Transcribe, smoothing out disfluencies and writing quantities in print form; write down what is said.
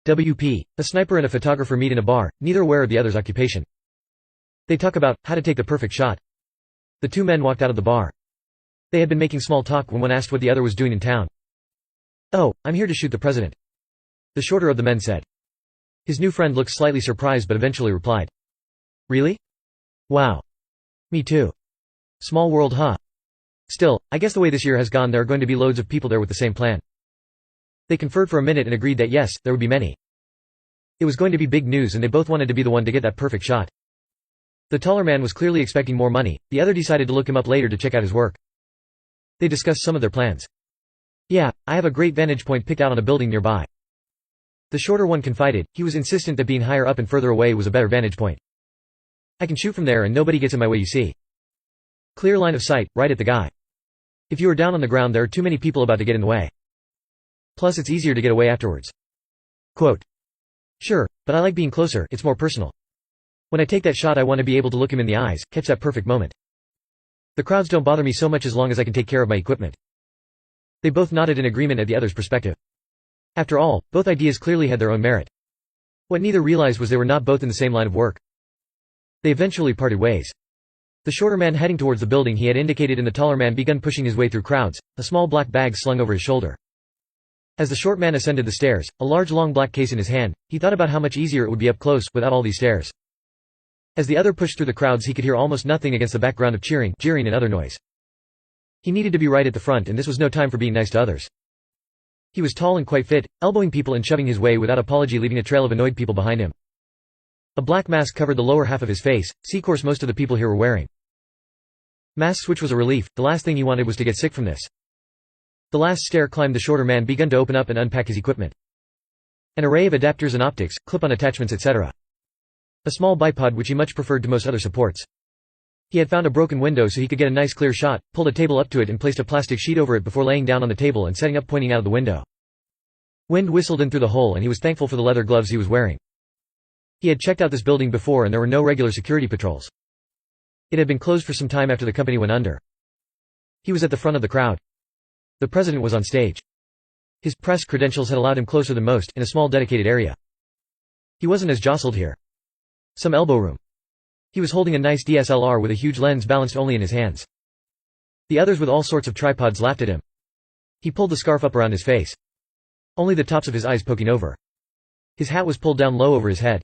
WP. A sniper and a photographer meet in a bar, neither aware of the other's occupation. They talk about how to take the perfect shot. The two men walked out of the bar. They had been making small talk when one asked what the other was doing in town. "Oh, I'm here to shoot the president," the shorter of the men said. His new friend looked slightly surprised but eventually replied, "Really? Wow. Me too. Small world, huh? Still, I guess the way this year has gone there are going to be loads of people there with the same plan." They conferred for a minute and agreed that yes, there would be many. It was going to be big news and they both wanted to be the one to get that perfect shot. The taller man was clearly expecting more money, the other decided to look him up later to check out his work. They discussed some of their plans. "Yeah, I have a great vantage point picked out on a building nearby." The shorter one confided, he was insistent that being higher up and further away was a better vantage point. "I can shoot from there and nobody gets in my way, you see. Clear line of sight, right at the guy. If you are down on the ground there are too many people about to get in the way. Plus it's easier to get away afterwards." Quote, "Sure, but I like being closer, it's more personal. When I take that shot I want to be able to look him in the eyes, catch that perfect moment. The crowds don't bother me so much as long as I can take care of my equipment." They both nodded in agreement at the other's perspective. After all, both ideas clearly had their own merit. What neither realized was they were not both in the same line of work. They eventually parted ways. The shorter man heading towards the building he had indicated and the taller man begun pushing his way through crowds, a small black bag slung over his shoulder. As the short man ascended the stairs, a large long black case in his hand, he thought about how much easier it would be up close, without all these stairs. As the other pushed through the crowds he could hear almost nothing against the background of cheering, jeering and other noise. He needed to be right at the front and this was no time for being nice to others. He was tall and quite fit, elbowing people and shoving his way without apology, leaving a trail of annoyed people behind him. A black mask covered the lower half of his face, course most of the people here were wearing. Masks, which was a relief, the last thing he wanted was to get sick from this. The last stair climbed the shorter man began to open up and unpack his equipment. An array of adapters and optics, clip-on attachments etc. A small bipod which he much preferred to most other supports. He had found a broken window so he could get a nice clear shot, pulled a table up to it and placed a plastic sheet over it before laying down on the table and setting up pointing out of the window. Wind whistled in through the hole and he was thankful for the leather gloves he was wearing. He had checked out this building before and there were no regular security patrols. It had been closed for some time after the company went under. He was at the front of the crowd. The president was on stage. His press credentials had allowed him closer than most, in a small dedicated area. He wasn't as jostled here. Some elbow room. He was holding a nice DSLR with a huge lens balanced only in his hands. The others with all sorts of tripods laughed at him. He pulled the scarf up around his face. Only the tops of his eyes poking over. His hat was pulled down low over his head.